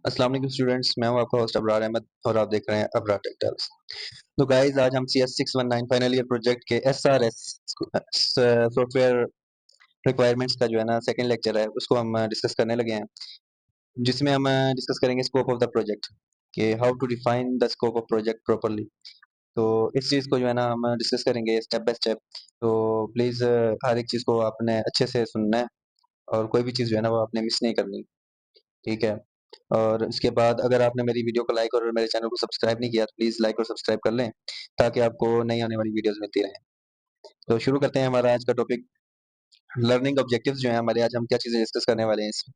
अस्सलाम वालेकुम स्टूडेंट्स, मैं हूं आपका होस्ट अबरार अहमद और आप देख रहे हैं अबरार टेक टाइम्स। तो गाइस, आज हम CS 619 फाइनल ईयर प्रोजेक्ट के SRS सॉफ्टवेयर रिक्वायरमेंट्स का जो है ना सेकंड लेक्चर है, उसको हम डिस्कस करने लगे हैं, जिसमें हम डिस्कस करेंगे स्कोप ऑफ द प्रोजेक्ट कि how to define the scope of project properly. तो इस चीज़ को जो है ना हम डिस्कस करेंगे स्टेप बाय स्टेप। तो प्लीज़ हर एक चीज़ को आपने अच्छे से सुनना है और कोई भी चीज़ जो है ना वो आपने मिस नहीं करनी, ठीक है? और इसके बाद अगर आपने मेरी वीडियो को लाइक और मेरे चैनल को सब्सक्राइब नहीं किया तो प्लीज़ लाइक और सब्सक्राइब कर लें, ताकि आपको नई आने वाली वीडियोज़ मिलती रहें। तो शुरू करते हैं हमारा आज का टॉपिक। लर्निंग ऑब्जेक्टिव्स जो हैं हमारे, आज हम क्या चीज़ें डिस्कस करने वाले हैं इसमें,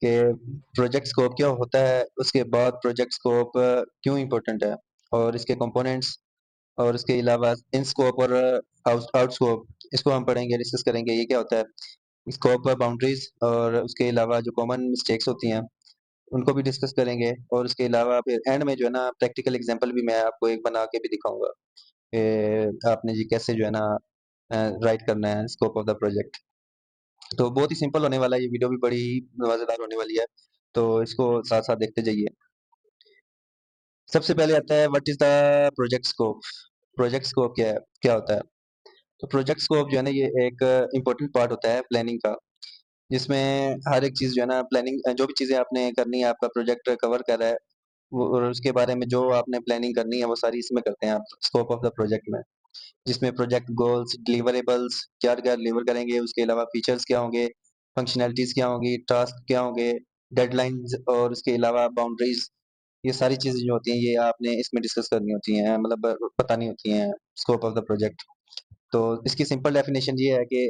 कि प्रोजेक्ट स्कोप क्या होता है, उसके बाद प्रोजेक्ट स्कोप क्यों इम्पोर्टेंट है, और इसके कंपोनेंट्स, और उसके अलावा इन स्कोप और आउट स्कोप, इसको हम पढ़ेंगे, डिस्कस करेंगे ये क्या होता है। स्कोप बाउंड्रीज और उसके अलावा जो कॉमन मिस्टेक्स होती हैं उनको भी डिस्कस करेंगे, और उसके अलावा फिर एंड में जो है ना प्रैक्टिकल एग्जांपल भी मैं आपको एक बना के भी दिखाऊंगा कि आपने जी कैसे जो है ना राइट करना है स्कोप ऑफ द प्रोजेक्ट। तो बहुत ही सिंपल होने वाला है, ये वीडियो भी बड़ी ही मज़ेदार होने वाली है, तो इसको साथ साथ देखते जाइए। सबसे पहले आता है what is the project scope. Project scope क्या है, क्या होता है? तो प्रोजेक्ट स्कोप जो है ना ये एक इम्पोर्टेंट पार्ट होता है प्लानिंग का, जिसमें हर एक चीज़ जो है ना प्लानिंग, जो भी चीज़ें आपने करनी है, आपका प्रोजेक्ट कवर कर रहा है वो, और उसके बारे में जो आपने प्लानिंग करनी है वो सारी इसमें करते हैं आप स्कोप ऑफ द प्रोजेक्ट में, जिसमें प्रोजेक्ट गोल्स, डिलीवरेबल्स क्या क्या डिलीवर करेंगे, उसके अलावा फीचर्स क्या होंगे, फंक्शनैलिटीज क्या होंगी, टास्क क्या होंगे, डेडलाइंस, और उसके अलावा बाउंड्रीज। ये सारी चीज़ें जो होती हैं ये आपने इसमें डिस्कस करनी होती हैं, मतलब बतानी होती हैं स्कोप ऑफ द प्रोजेक्ट। तो इसकी सिंपल डेफिनेशन ये है कि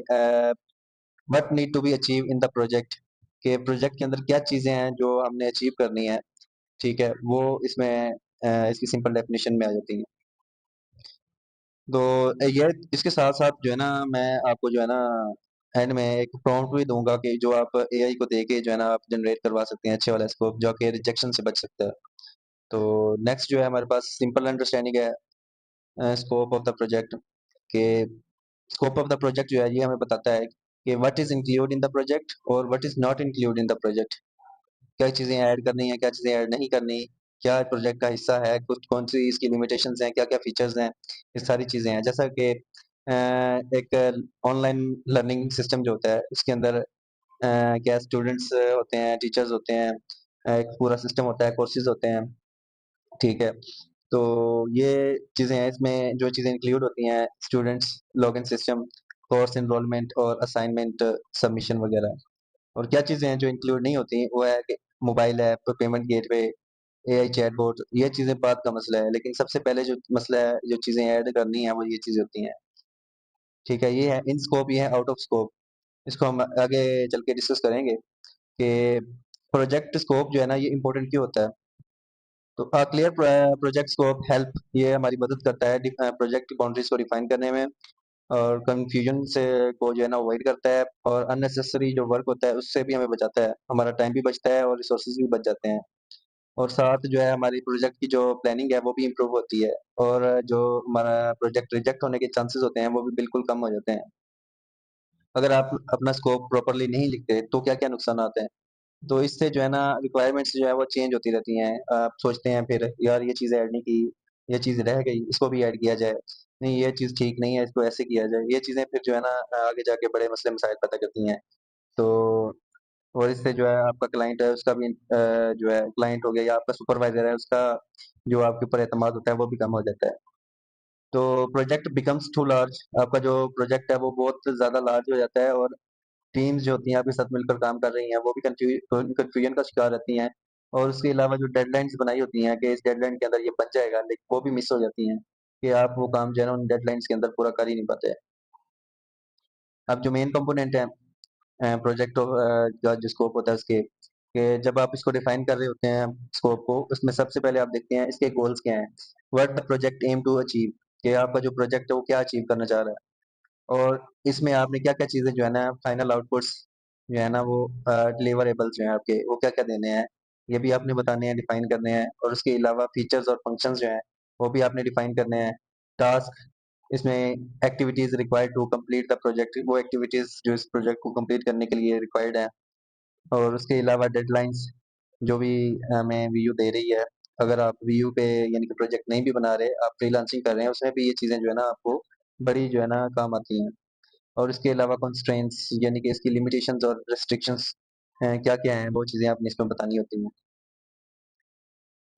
what need to be achieve in the project, के प्रोजेक्ट के अंदर क्या चीज़ें हैं जो हमने अचीव करनी है, ठीक है? वो इसमें इसकी सिंपल डेफिनेशन में आ जाती है। तो ये इसके साथ-साथ जो है ना मैं आपको जो है ना एंड में एक प्रॉम्प्ट भी दूँगा कि जो आप एआई को दे के जो है ना आप जनरेट करवा सकते हैं अच्छे वाला स्कोप, जो कि रिजेक्शन से बच सकता है। तो नेक्स्ट जो है हमारे पास सिंपल अंडरस्टैंडिंग है स्कोप ऑफ द प्रोजेक्ट, के स्कोप ऑफ द प्रोजेक्ट जो है ये हमें बताता है कि what is include in the project और what is not include in the project. क्या चीज़ें ऐड करनी है, क्या चीज़ें ऐड नहीं करनी, क्या प्रोजेक्ट का हिस्सा है, कुछ कौन-सी इसकी लिमिटेशंस हैं, क्या-क्या फीचर्स हैं, ये सारी चीज़ें हैं। जैसा कि एक ऑनलाइन लर्निंग सिस्टम जो होता है, उसके अंदर क्या स्टूडेंट्स होते हैं, टीचर्स होते हैं, एक पूरा सिस्टम होता है, कोर्सेज़ होते हैं, ठीक है? तो ये चीज़ें हैं, इसमें जो चीज़ें इंक्लूड होती हैं, students login system, course enrolment और असाइनमेंट सबमिशन वगैरह। और क्या चीज़ें हैं जो इंक्लूड नहीं होती, वो है कि mobile app, payment gateway, AI chatbot, ये चीज़ें बाद का मसला है, लेकिन सबसे पहले जो मसला है, जो चीज़ें ऐड करनी है, वो ये चीज़ें होती हैं, ठीक है? ये है इन स्कोप, ये है आउट ऑफ स्कोप। इसको हम आगे चल के डिस्कस करेंगे कि प्रोजेक्ट स्कोप जो है ना, ये इम्पोर्टेंट क्यों होता है? तो क्लियर प्रोजेक्ट स्कोप हेल्प, ये हमारी मदद करता है प्रोजेक्ट बाउंड्रीज को डिफाइन करने में, और कन्फ्यूजन से को जो है ना अवॉइड करता है, और अननेसेसरी जो वर्क होता है उससे भी हमें बचाता है, हमारा टाइम भी बचता है और रिसोर्सेज भी बच जाते हैं। और साथ जो है हमारी प्रोजेक्ट की जो प्लानिंग है वो भी इम्प्रूव होती है, और जो हमारा प्रोजेक्ट रिजेक्ट होने के चांसेस होते हैं वो भी बिल्कुल कम हो जाते हैं। अगर आप अपना स्कोप प्रॉपर्ली नहीं लिखते तो क्या-क्या नुकसान आते हैं? तो इससे जो है ना रिक्वायरमेंट्स जो है वो चेंज होती रहती हैं। आप सोचते हैं फिर यार ये चीज़ ऐड नहीं की, ये चीज़ रह गई, इसको भी ऐड किया जाए। नहीं, ये चीज़ ठीक नहीं है, इसको ऐसे किया जाए। ये चीज़ें फिर जो है ना आगे जाके बड़े मसले मसाइल पैदा करती हैं। तो और इससे जो है आपका क्लाइंट है उसका भी जो है क्लाइंट हो गया या आपका सुपरवाइज़र है उसका जो आपके ऊपर एतमाद होता है वो भी कम हो जाता है। तो प्रोजेक्ट बिकम्स टू लार्ज, आपका जो प्रोजेक्ट है वो बहुत ज़्यादा लार्ज हो जाता है, और टीम्स जो होती हैं आपके साथ मिलकर काम कर रही हैं वो भी कन्फ्यूजन का शिकार रहती हैं, और उसके अलावा जो डेडलाइन्स बनाई होती हैं कि इस डेडलाइन के अंदर ये बन जाएगा, लेकिन वो भी मिस हो जाती हैं कि आप वो काम जो है ना उन डेडलाइन्स के अंदर पूरा कर ही नहीं पाते। अब जो मेन कंपोनेंट है प्रोजेक्ट का जो स्कोप होता है उसके, कि जब आप इसको डिफाइन कर रहे होते हैं स्कोप को, उसमें सबसे पहले आप देखते हैं इसके गोल्स क्या हैं, what the project aim to achieve, कि आपका जो प्रोजेक्ट है वो क्या अचीव करना चाह रहा है, और इसमें आपने क्या-क्या चीज़ें जो है ना फाइनल आउटपुट्स जो है ना वो डिलिवरेबल्स जो हैं आपके वो क्या-क्या देने हैं, ये भी आपने बताने हैं, डिफाइन करने हैं, और उसके अलावा फीचर्स और फंक्शंस जो हैं वो भी आपने डिफाइन करने हैं। टास्क, इसमें activities required to complete the project, वो एक्टिविटीज़ जो इस प्रोजेक्ट को कंप्लीट करने के लिए रिक्वायर्ड हैं, और उसके अलावा डेडलाइन्स, जो भी हमें वीयू दे रही है, अगर आप वीयू पे यानी कि प्रोजेक्ट नहीं भी बना रहे, आप फ्रीलांसिंग कर रहे हैं, उसमें भी ये चीज़ें जो है ना आपको बड़ी जो है ना काम आती हैं। और इसके अलावा कंस्ट्रेंट्स यानी कि इसकी लिमिटेशंस और रिस्ट्रिक्शंस क्या-क्या हैं, वो चीज़ें आपने इसमें बतानी होती हैं।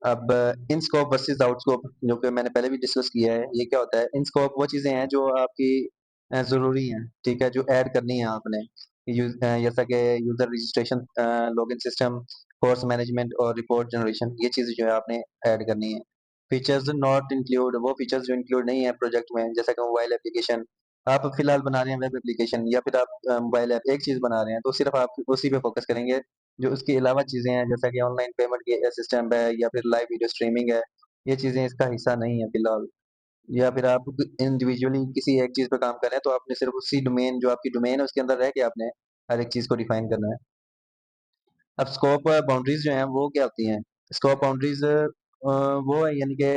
अब in scope versus out scope जो कि मैंने पहले भी डिस्कस किया है, ये क्या होता है? इन स्कोप वो चीज़ें हैं जो आपकी ज़रूरी हैं, ठीक है? जो ऐड करनी है आपने। जैसा कि user registration, login system, course management और रिपोर्ट जनरेशन, ये चीज़ें जो है आपने ऐड करनी है। फीचर्स नॉट इंक्लूड वो फीचर्स जो इंक्लूड नहीं है प्रोजेक्ट में, जैसा कि मोबाइल एप्लीकेशन। आप फिलहाल बना रहे हैं वेब एप्लीकेशन या फिर आप मोबाइल ऐप एक चीज़ बना रहे हैं, तो सिर्फ़ आप उसी पे फ़ोकस करेंगे। जो उसके अलावा चीज़ें हैं जैसा कि ऑनलाइन पेमेंट की सिस्टम है या फिर लाइव वीडियो स्ट्रीमिंग है, ये चीज़ें इसका हिस्सा नहीं है फिलहाल। या फिर आप इंडिविजुअली किसी एक चीज़ पे काम कर रहे हैं, तो आपने सिर्फ़ उसी डोमेन जो आपकी डोमेन है उसके अंदर रह के आपने हर एक चीज़ को डिफ़ाइन करना है। अब स्कोप बाउंड्रीज़ जो हैं वो क्या होती हैं? स्कोप बाउंड्रीज़ वो है यानी कि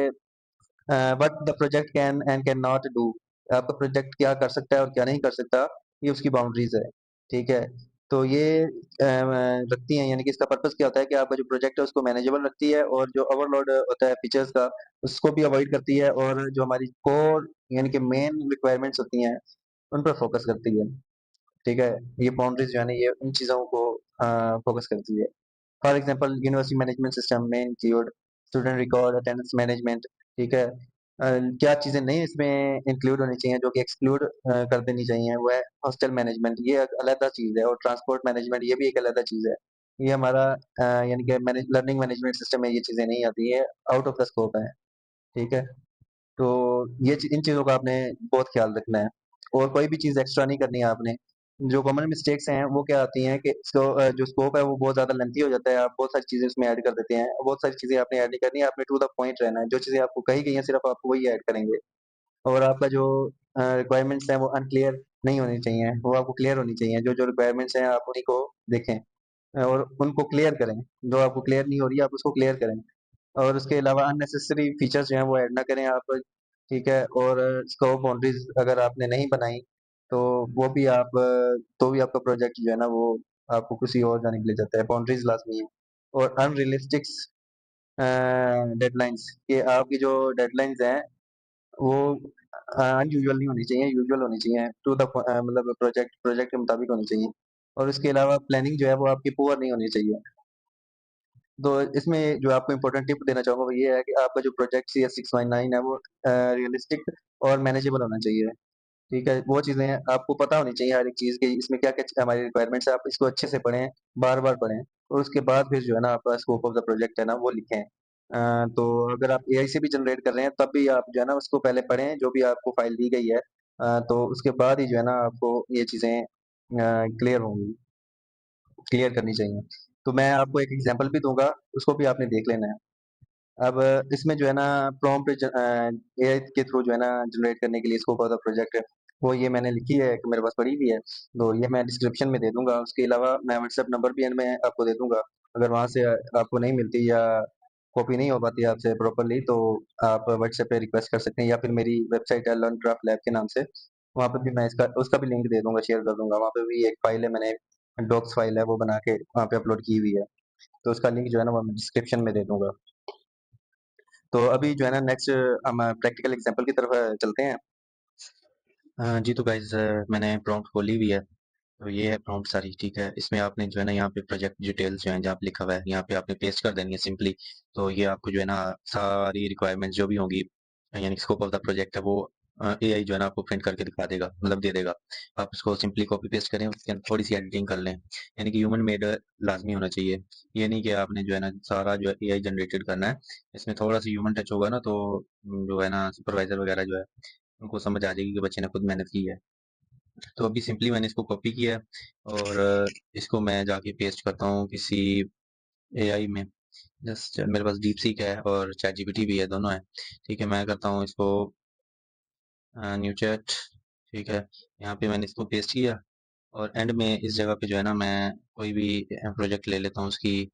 what the project can and can not do. आपका प्रोजेक्ट क्या कर सकता है और क्या नहीं कर सकता, ये उसकी बाउंड्रीज है। ठीक है? तो ये रखती हैं यानी कि इसका पर्पस क्या होता है कि आपका जो प्रोजेक्ट है उसको मैनेजेबल रखती है और जो ओवरलोड होता है फीचर्स का, उसको भी अवॉइड करती है और जो हमारी कोर यानी कि मेन रिक्वायरमेंट्स होती हैं, उन पर फोकस करती है। ठीक है? ये बाउंड्रीज जो है ना, ये उन चीज़ों को फोकस करती है। For example university management system में include student record, attendance management, ठीक है? क्या चीज़ें नहीं इसमें इंक्लूड होनी चाहिए जो कि एक्सक्लूड कर देनी चाहिए, वो है हॉस्टल मैनेजमेंट, ये एक अलग चीज़ है और ट्रांसपोर्ट मैनेजमेंट ये भी एक अलग चीज़ है। ये हमारा यानी कि लर्निंग मैनेजमेंट सिस्टम में ये चीज़ें नहीं आती, ये आउट ऑफ द स्कोप है, ठीक है? तो इन चीज़ों का आपने बहुत ख्याल रखना है और कोई भी चीज़ एक्स्ट्रा नहीं करनी है आपने। जो कॉमन मिस्टेक्स हैं वो क्या आती हैं कि जो स्कोप है वो बहुत ज़्यादा लेंथी हो जाता है, आप बहुत सारी चीज़ें उसमें ऐड कर देते हैं। बहुत सारी चीज़ें आपने ऐड नहीं करनी है, आपने टू द पॉइंट रहना है। जो चीज़ें आपको कही गई हैं सिर्फ़ आप वही ऐड करेंगे और आपका जो रिक्वायरमेंट्स हैं वो अनक्लियर नहीं होनी चाहिए, वो आपको क्लियर होनी चाहिए। जो-जो रिक्वायरमेंट्स हैं आप उन्हीं को देखें और उनको क्लियर करें। जो आपको क्लियर नहीं हो रही है आप उसको क्लियर करें। और उसके अलावा अननेसेसरी फीचर्स जो हैं वो ऐड ना करें आप, ठीक है? और स्कोप बाउंड्रीज़ अगर आपने नहीं बनाई, तो वो भी आप तो भी आपका प्रोजेक्ट जो है ना वो आपको किसी और जाने के लिए जाता है, बाउंड्रीज़ लाज़मी है। और अनरियलिस्टिक्स डेडलाइन्स, कि आपकी जो डेडलाइन्स हैं वो अनयूजुअल नहीं होनी चाहिए, यूजुअल होनी चाहिए, टू द मतलब प्रोजेक्ट के मुताबिक होनी चाहिए। और इसके अलावा प्लानिंग जो है वो आपकी पुअर नहीं होनी चाहिए। तो इसमें जो आपको इम्पोर्टेंट टिप देना चाहूँगा वो ये है कि आपका जो प्रोजेक्ट CS619 है वो रियलिस्टिक और मैनेजेबल होना चाहिए, ठीक है? वो चीज़ें आपको पता होनी चाहिए हर एक चीज़ की इसमें क्या-क्या हमारी रिक्वायरमेंट्स है, आप इसको अच्छे से पढ़ें, बार-बार पढ़ें और उसके बाद फिर जो है ना आपका स्कोप ऑफ द प्रोजेक्ट है ना वो लिखें। तो अगर आप एआई से भी जनरेट कर रहे हैं तब भी आप जो है ना उसको पहले पढ़ें, जो भी आपको फ़ाइल दी गई है, तो उसके बाद ही जो है ना आपको ये चीज़ें क्लियर होंगी, क्लियर करनी चाहिए। तो मैं आपको एक एग्ज़ाम्पल भी दूँगा, उसको भी आपने देख लेना है। अब इसमें जो है ना प्रॉम्प्ट एआई के थ्रू जो है ना जनरेट करने के लिए स्कोप ऑफ द प्रोजेक्ट है, वो ये मैंने लिखी है, एक मेरे पास पड़ी हुई है, तो ये मैं डिस्क्रिप्शन में दे दूँगा। उसके अलावा मैं व्हाट्सएप नंबर भी एंड में आपको दे दूँगा। अगर वहाँ से आपको नहीं मिलती या कॉपी नहीं हो पाती आपसे प्रॉपर्ली तो आप व्हाट्सएप पे रिक्वेस्ट कर सकते हैं या फिर मेरी वेबसाइट है लर्न क्राफ्ट लैब के नाम से, वहाँ पे भी मैं इसका उसका भी लिंक दे दूँगा, शेयर कर दूँगा। वहाँ पे भी एक फ़ाइल है, मैंने डॉक्स फ़ाइल है वो बना के वहाँ पे अपलोड की हुई है, तो उसका लिंक जो है ना वो मैं डिस्क्रिप्शन में दे दूँगा। तो अभी जो है ना नेक्स्ट हम प्रैक्टिकल एग्जांपल की तरफ चलते हैं। जी तो गाइज़ मैंने प्रॉम्प्ट खोली हुई है, तो ये है प्रॉम्प्ट सारी, ठीक है? इसमें आपने जो है ना यहाँ पे प्रोजेक्ट डिटेल्स जो हैं जहाँ पे लिखा हुआ है, यहाँ पे आपने पेस्ट कर देनी है सिंपली। तो ये आपको जो है ना सारी रिक्वायरमेंट्स जो भी होंगी यानी स्कोप ऑफ द प्रोजेक्ट है वो एआई जो है ना आपको प्रिंट करके दिखा देगा, मतलब दे देगा। आप उसको सिंपली कॉपी पेस्ट करें, उसके अंदर थोड़ी-सी एडिटिंग कर लें। यानी कि ह्यूमन मेड लाज़मी होना चाहिए। ये नहीं कि आपने जो है ना सारा जो है एआई जनरेटेड करना है। इसमें थोड़ा-सा ह्यूमन टच होगा ना तो जो है ना सुपरवाइज़र वगैरह जो है उनको समझ आ जाएगी कि बच्चे ने खुद मेहनत की है। तो अभी सिंपली मैंने इसको कॉपी किया है और इसको मैं जाके पेस्ट करता हूँ किसी एआई में। जस्ट मेरे पास डीपसीक है और चैट जीपीटी भी है, दोनों है। ठीक है, मैं करता हूँ इसको न्यू चैट, ठीक है। यहाँ पे मैंने इसको पेस्ट किया और एंड में इस जगह पे जो है ना मैं कोई भी प्रोजेक्ट ले लेता हूँ उसकी,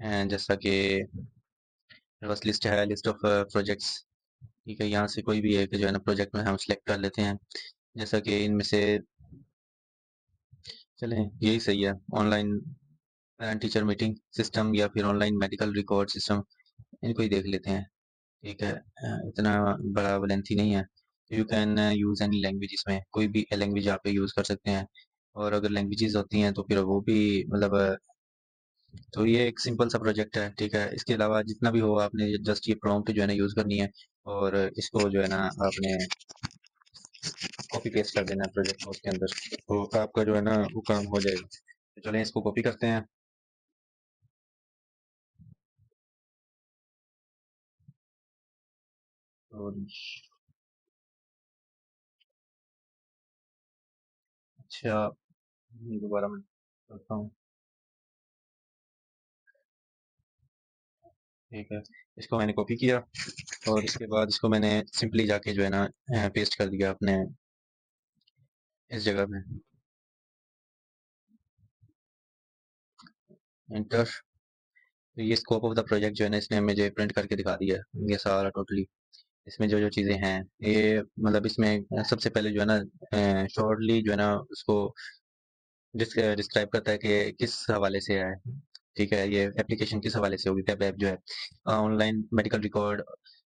जैसा कि मेरे पास लिस्ट है, लिस्ट ऑफ प्रोजेक्ट्स, ठीक है। यहाँ से कोई भी एक जो है ना प्रोजेक्ट में हम सिलेक्ट कर लेते हैं, जैसा कि इनमें से चलें यही सही है, online parent teacher meeting system या फिर ऑनलाइन मेडिकल रिकॉर्ड सिस्टम, इनको ही देख लेते हैं। ठीक है, इतना बड़ा लेंथी नहीं है। You can use any language, इसमें कोई भी लैंग्वेज आप यूज़ कर सकते हैं। और अगर लैंग्वेजेस होती हैं तो फिर वो भी मतलब तो ये एक सिंपल सा प्रोजेक्ट है। ठीक है, इसके अलावा जितना भी हो आपने जस्ट ये प्रॉम्प्ट जो है ना यूज़ करनी है, और इसको जो है ना आपने कॉपी पेस्ट कर देना है प्रोजेक्ट को उसके अंदर, तो आपका जो है ना वो काम हो जाएगा। तो चलें इसको कॉपी करते हैं। और अच्छा, दोबारा मैं करता हूँ। ठीक है, इसको मैंने कॉपी किया और इसके बाद इसको मैंने सिंपली जाके जो है ना पेस्ट कर दिया अपने इस जगह पे, एंटर। तो ये स्कोप ऑफ द प्रोजेक्ट जो है ना इसने मुझे प्रिंट करके दिखा दिया है, ये सारा टोटली। इसमें जो जो चीज़ें हैं ये मतलब इसमें सबसे पहले जो है ना शॉर्टली जो है ना उसको डिस्क्राइब करता है कि किस हवाले से है। ठीक है, ये एप्लीकेशन किस हवाले से होगी, वेब ऐप जो है, ऑनलाइन मेडिकल रिकॉर्ड।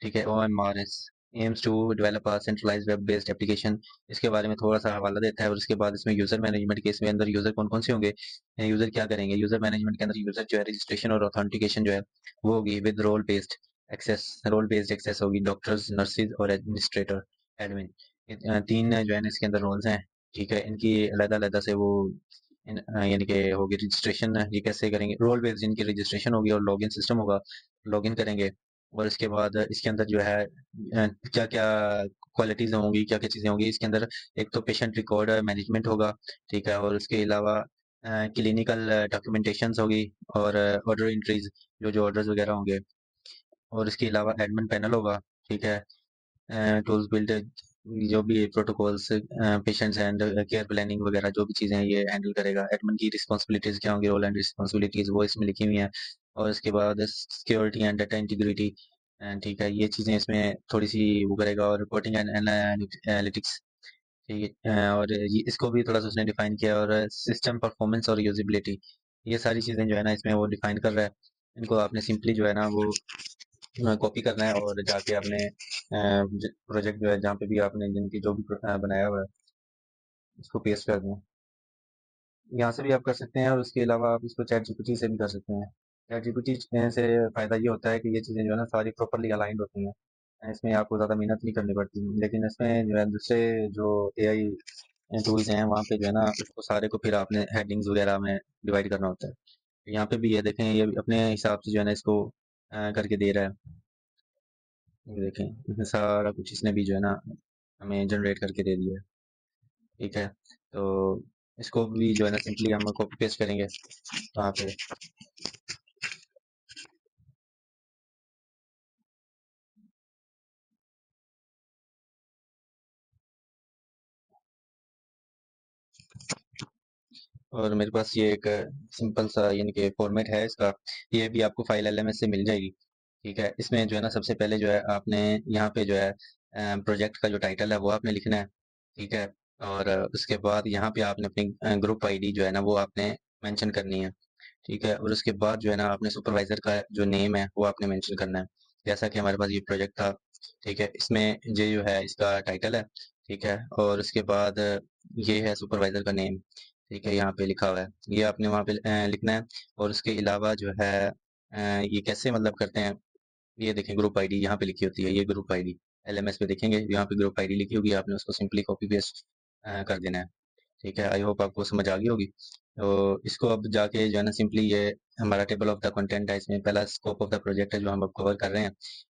ठीक है, OMRS aims to develop a centralised web based application, इसके बारे में थोड़ा सा हवाला देता है। और उसके बाद इसमें यूजर मैनेजमेंट के इसमें अंदर यूजर कौन कौन से होंगे, यूजर क्या करेंगे। यूजर मैनेजमेंट के अंदर यूजर जो है रजिस्ट्रेशन और ऑथेंटिकेशन जो है वो होगी with role based access. Role based access होगी डॉक्टर्स, नर्सिस और एडमिनिस्ट्रेटर, एडमिन। तीन जो है ना इसके अंदर रोल्स हैं। ठीक है, इनकी अलग अलग से वो यानी कि होगी रजिस्ट्रेशन। ये कैसे करेंगे, रोल बेस्ड इनकी रजिस्ट्रेशन होगी और लॉगिन सिस्टम होगा, लॉगिन करेंगे। और इसके बाद इसके अंदर जो है क्या क्या क्वालिटीज होंगी, क्या क्या चीज़ें होंगी इसके अंदर। एक तो पेशेंट रिकॉर्ड मैनेजमेंट होगा। ठीक है, और उसके अलावा क्लिनिकल डॉक्यूमेंटेशंस होगी, और ऑर्डर एंट्रीज, जो जो ऑर्डर्स वगैरह होंगे। और इसके अलावा एडमिन पैनल होगा। ठीक है, टूल्स बिल्ड, जो भी protocols, patients and care planning वगैरह जो भी चीज़ें हैं ये हैंडल करेगा। एडमिन की रिस्पॉन्सिबिलिटीज़ क्या होंगी, रोल एंड रिस्पॉन्सिबिलिटीज़ वो इसमें लिखी हुई हैं। और इसके बाद सिक्योरिटी एंड डाटा इंटीग्रिटी, ठीक है, ये चीज़ें इसमें थोड़ी सी वो करेगा। और रिपोर्टिंग एंड एनालिटिक्स, ठीक है, और ये इसको भी थोड़ा सा उसने डिफाइन किया। और सिस्टम परफॉर्मेंस और यूजिबिलिटी, ये सारी चीज़ें जो है ना इसमें वो डिफाइन कर रहा है। इनको आपने सिंपली जो है ना वो कॉपी करना है और जाके आपने प्रोजेक्ट जो है जहाँ पे भी आपने जिनकी जो भी बनाया हुआ है उसको पेस्ट कर दें। यहाँ से भी आप कर सकते हैं और उसके अलावा आप इसको चैट जीपीटी से भी कर सकते हैं। चैट जीपीटी से फ़ायदा ये होता है कि ये चीज़ें जो है ना सारी प्रॉपर्ली अलाइंड होती हैं। इसमें आपको ज़्यादा मेहनत नहीं करनी पड़ती, लेकिन इसमें जो है दूसरे जो एआई टूल्स हैं वहाँ पे जो है ना उसको सारे को फिर आपने हेडिंग्स वगैरह में डिवाइड करना होता है। यहाँ पे भी ये देखें, ये भी अपने हिसाब से जो है ना इसको करके दे रहा है। ये देखें, इसमें सारा कुछ इसने भी जो है ना हमें जनरेट करके दे दिया है। ठीक है, तो इसको भी जो है ना सिंपली हम कॉपी पेस्ट करेंगे वहाँ पे। और मेरे पास ये एक सिंपल सा यानी कि फॉर्मेट है इसका, ये भी आपको फाइल एलएमएस से मिल जाएगी। ठीक है, इसमें जो है ना सबसे पहले जो है आपने यहाँ पे जो है प्रोजेक्ट का जो टाइटल है वो आपने लिखना है। ठीक है, और उसके बाद यहाँ पे आपने अपनी ग्रुप आईडी जो है ना वो आपने मेंशन करनी है। ठीक है, और उसके बाद जो है ना आपने सुपरवाइजर का जो नेम है वो आपने मेंशन करना है, जैसा कि हमारे पास ये प्रोजेक्ट था। ठीक है, इसमें ये जो है इसका टाइटल है। ठीक है, और उसके बाद ये है सुपरवाइजर का नेम। ठीक है, यहाँ पे लिखा हुआ है, ये आपने वहाँ पे लिखना है। और उसके अलावा जो है ये कैसे मतलब करते हैं, ये देखें ग्रुप आईडी यहाँ पे लिखी होती है, ये ग्रुप आईडी एलएमएस पे देखेंगे यहाँ पे ग्रुप आईडी लिखी होगी, आपने उसको सिंपली कॉपी पेस्ट कर देना है। ठीक है, आई होप आपको समझ आ गई होगी। तो इसको अब जाके जो है ना सिंपली ये हमारा टेबल ऑफ द कंटेंट है, इसमें पहला स्कोप ऑफ द प्रोजेक्ट है जो हम अब कवर कर रहे हैं।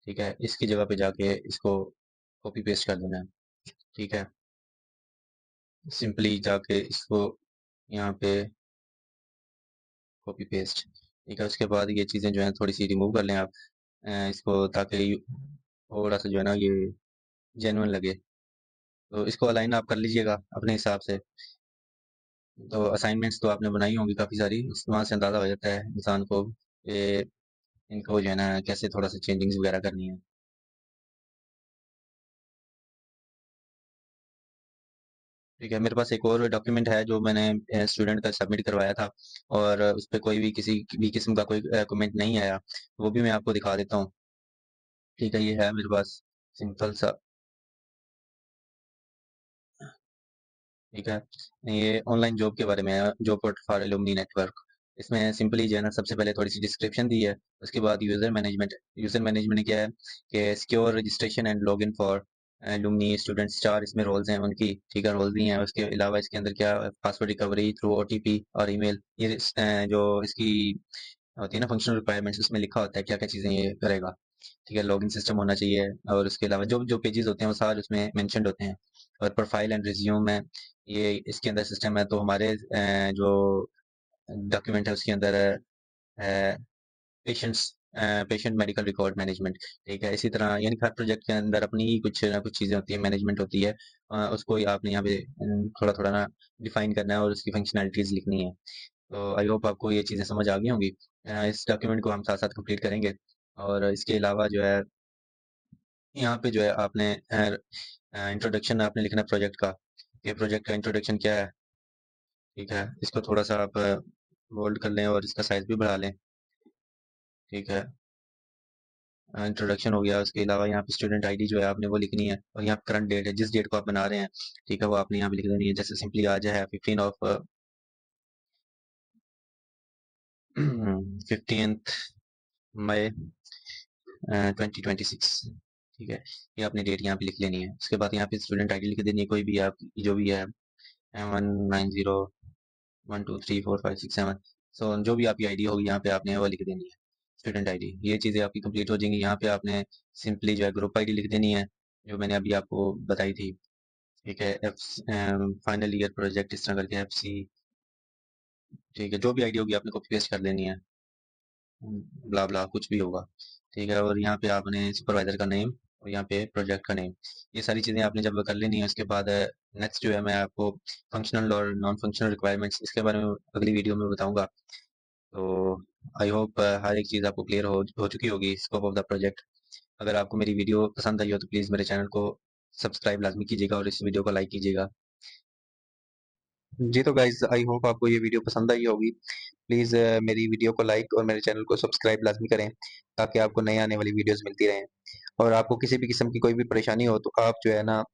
ठीक है, इसकी जगह पे जाके इसको कॉपी पेस्ट कर देना है। ठीक है, सिंपली जाके इसको यहाँ पे कॉपी पेस्ट। ठीक है, उसके बाद ये चीज़ें जो है थोड़ी सी रिमूव कर लें आप इसको, ताकि थोड़ा सा जो है ना ये जेन्युइन लगे। तो इसको अलाइन आप कर लीजिएगा अपने हिसाब से। तो असाइनमेंट्स तो आपने बनाई होंगी काफ़ी सारी, वहाँ से अंदाज़ा हो जाता है इंसान को कि इनको जो है ना कैसे थोड़ा सा चेंजिंग्स वगैरह करनी है। ठीक है, मेरे पास एक और डॉक्यूमेंट है जो मैंने स्टूडेंट का सबमिट करवाया था, और उस पे कोई भी किसी भी किस्म का कोई कमेंट नहीं आया, वो भी मैं आपको दिखा देता हूँ। ठीक है, ये है मेरे पास सिंपल सा। ठीक है, ये ऑनलाइन जॉब के बारे में है, job portal for alumni network. इसमें सिंपली जो है ना, सबसे पहले थोड़ी सी डिस्क्रिप्शन दी है। उसके बाद यूजर मैनेजमेंट क्या है कि secure registration and login for alumni students, चार इसमें रोल्स हैं उनकी। ठीक है, रोल्स ही हैं। उसके अलावा इसके अंदर क्या, पासवर्ड रिकवरी थ्रू ओटीपी और ईमेल, ये जो इसकी होती है ना फंक्शनल रिक्वायरमेंट्स, उसमें लिखा होता है क्या क्या चीज़ें ये करेगा। ठीक है, लॉगिन सिस्टम होना चाहिए, और उसके अलावा जो जो पेजेस होते हैं वो सारे उसमें मेंशन्ड होते हैं। और प्रोफाइल एंड रिज्यूम है, ये इसके अंदर सिस्टम है। तो हमारे जो डॉक्यूमेंट है उसके अंदर है patients patient medical record management. ठीक है, इसी तरह यानी हर प्रोजेक्ट के अंदर अपनी ही कुछ ना कुछ चीज़ें होती है, मैनेजमेंट होती है। उसको ही आपने यहाँ पे थोड़ा थोड़ा ना डिफाइन करना है, और उसकी फंक्शनैलिटीज लिखनी है। तो आई होप आपको ये चीज़ें समझ आ गई होंगी। इस डॉक्यूमेंट को हम साथ साथ कंप्लीट करेंगे। और इसके अलावा जो है, यहाँ पे जो है आपने इंट्रोडक्शन आपने लिखना है प्रोजेक्ट का। ये प्रोजेक्ट का इंट्रोडक्शन क्या है। ठीक है, इसको थोड़ा सा आप बोल्ड कर लें और इसका साइज भी बढ़ा लें। ठीक है, इंट्रोडक्शन हो गया। उसके अलावा यहाँ पे स्टूडेंट आईडी जो है आपने वो लिखनी है, और यहाँ पे करंट डेट है, जिस डेट को आप बना रहे हैं। ठीक है, वो आपने यहाँ पे लिख देनी है। जैसे सिंपली आ जाए 15 मई 2026। ठीक है, ये आपने डेट यहाँ पे लिख लेनी है। उसके बाद यहाँ पे स्टूडेंट आईडी लिख देनी है, कोई भी आप जो भी है, 1901234567। सो जो भी आपकी आईडी होगी यहाँ पे आपने वो लिख देनी है, स्टूडेंट आईडी। ये चीज़ें आपकी कंप्लीट हो जाएंगी। यहाँ पे आपने सिंपली जो है ग्रुप आईडी लिख देनी है, जो मैंने अभी आपको बताई थी। ठीक है, एफ फाइनल ईयर प्रोजेक्ट इस तरह करके FC। ठीक है, जो भी आईडी होगी आपने कॉपी पेस्ट कर देनी है, ब्ला ब्ला कुछ भी होगा। ठीक है, और यहाँ पे आपने सुपरवाइजर का नेम, और यहाँ पे प्रोजेक्ट का नेम। ये सारी चीज़ें आपने जब कर लेनी है, उसके बाद नेक्स्ट जो है मैं आपको फंक्शनल और नॉन फंक्शनल रिक्वायरमेंट्स इसके बारे में अगली वीडियो में बताऊंगा। तो आई होप हर एक चीज़ आपको क्लियर हो चुकी होगी, स्कोप ऑफ द प्रोजेक्ट। अगर आपको मेरी वीडियो पसंद आई हो तो प्लीज़ मेरे चैनल को सब्सक्राइब लाजमी कीजिएगा, और इस वीडियो को लाइक कीजिएगा। जी तो गाइज, आई होप आपको ये वीडियो पसंद आई होगी। प्लीज़ मेरी वीडियो को लाइक और मेरे चैनल को सब्सक्राइब लाजमी करें, ताकि आपको नई आने वाली वीडियोस मिलती रहें। और आपको किसी भी किस्म की कोई भी परेशानी हो तो आप जो है ना,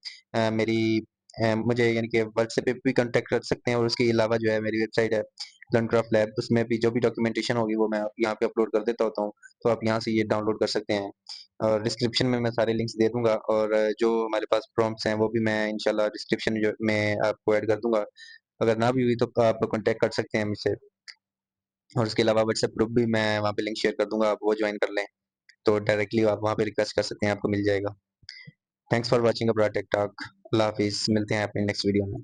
मुझे यानी कि व्हाट्सएप पे भी कांटेक्ट कर सकते हैं। और उसके अलावा जो है मेरी वेबसाइट है लर्नक्राफ्ट लैब, उसमें भी जो भी डॉक्यूमेंटेशन होगी वो मैं यहाँ पे अपलोड कर देता होता हूँ। तो आप यहाँ से ये डाउनलोड कर सकते हैं, और डिस्क्रिप्शन में मैं सारे लिंक्स दे दूंगा। और जो हमारे पास प्रॉम्प्ट्स हैं वो भी मैं इंशाल्लाह डिस्क्रिप्शन जो में आपको ऐड कर दूंगा। अगर ना भी हुई तो आप कांटेक्ट कर सकते हैं मुझसे। और उसके अलावा व्हाट्सएप ग्रुप भी मैं वहाँ पे लिंक शेयर कर दूंगा, आप वो ज्वाइन कर लें। तो डायरेक्टली आप वहाँ पे रिक्वेस्ट कर सकते हैं, आपको मिल जाएगा। Thanks for watching a tech talk. अल्लाह हाफिज़, मिलते हैं अपने नेक्स्ट वीडियो में।